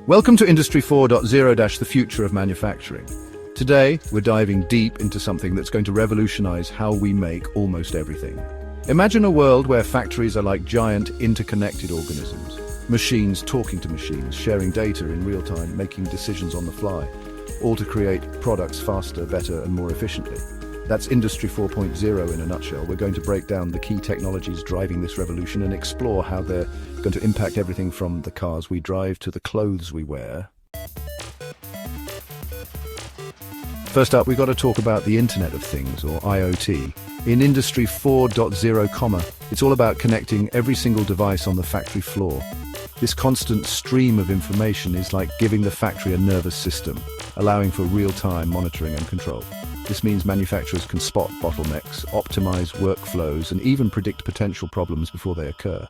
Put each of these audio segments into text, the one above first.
Welcome to Industry 4.0, the future of manufacturing. Today, we're diving deep into something that's going to revolutionize how we make almost everything. Imagine a world where factories are like giant interconnected organisms. Machines talking to machines, sharing data in real time, making decisions on the fly, all to create products faster, better, and more efficiently. That's Industry 4.0 in a nutshell. We're going to break down the key technologies driving this revolution and explore how they're going to impact everything from the cars we drive to the clothes we wear. First up, we've got to talk about the Internet of Things, or IoT. In Industry 4.0, it's all about connecting every single device on the factory floor. This constant stream of information is like giving the factory a nervous system, allowing for real-time monitoring and control. This means manufacturers can spot bottlenecks, optimize workflows, and even predict potential problems before they occur.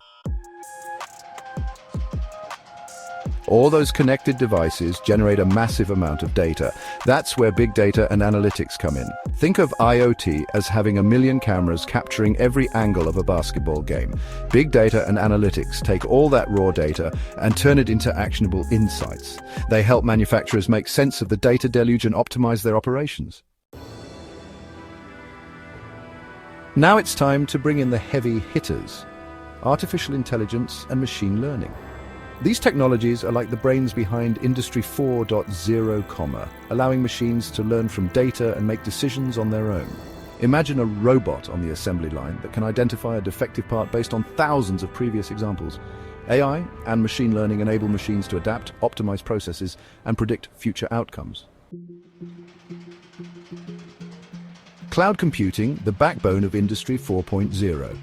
All those connected devices generate a massive amount of data. That's where big data and analytics come in. Think of IoT as having 1 million cameras capturing every angle of a basketball game. Big data and analytics take all that raw data and turn it into actionable insights. They help manufacturers make sense of the data deluge and optimize their operations. Now it's time to bring in the heavy hitters: artificial intelligence and machine learning. These technologies are like the brains behind Industry 4.0, allowing machines to learn from data and make decisions on their own. Imagine a robot on the assembly line that can identify a defective part based on thousands of previous examples. AI and machine learning enable machines to adapt, optimize processes, and predict future outcomes. Cloud computing, the backbone of Industry 4.0.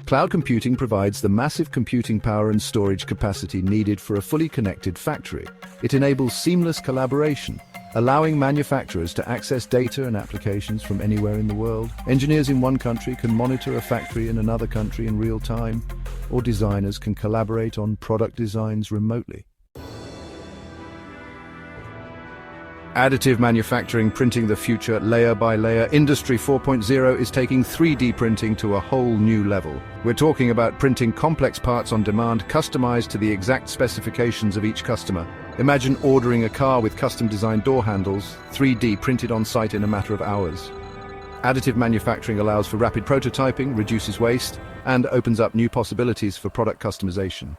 Cloud computing provides the massive computing power and storage capacity needed for a fully connected factory. It enables seamless collaboration, allowing manufacturers to access data and applications from anywhere in the world. Engineers in one country can monitor a factory in another country in real time, or designers can collaborate on product designs remotely. Additive manufacturing, printing the future layer by layer. Industry 4.0 is taking 3D printing to a whole new level. We're talking about printing complex parts on demand, customized to the exact specifications of each customer. Imagine ordering a car with custom-designed door handles, 3D printed on site in a matter of hours. Additive manufacturing allows for rapid prototyping, reduces waste, and opens up new possibilities for product customization.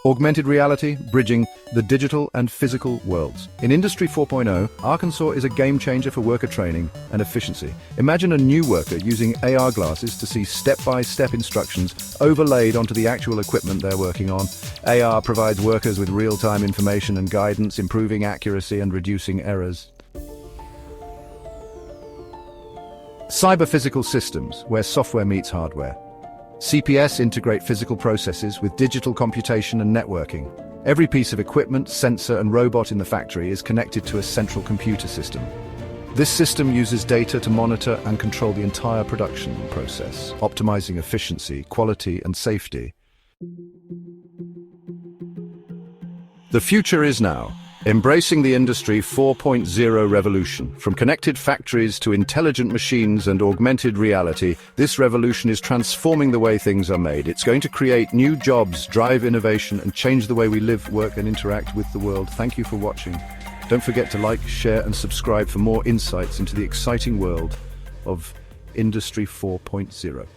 Augmented reality, bridging the digital and physical worlds. In Industry 4.0, Arkansas is a game changer for worker training and efficiency. Imagine a new worker using AR glasses to see step-by-step instructions overlaid onto the actual equipment they're working on. AR provides workers with real-time information and guidance, improving accuracy and reducing errors. Cyber-physical systems, where software meets hardware. CPS integrate physical processes with digital computation and networking. Every piece of equipment, sensor, and robot in the factory is connected to a central computer system. This system uses data to monitor and control the entire production process, optimizing efficiency, quality, and safety. The future is now. Embracing the Industry 4.0 revolution. From connected factories to intelligent machines and augmented reality, this revolution is transforming the way things are made. It's going to create new jobs, drive innovation, and change the way we live, work, and interact with the world. Thank you for watching. Don't forget to like, share, and subscribe for more insights into the exciting world of Industry 4.0.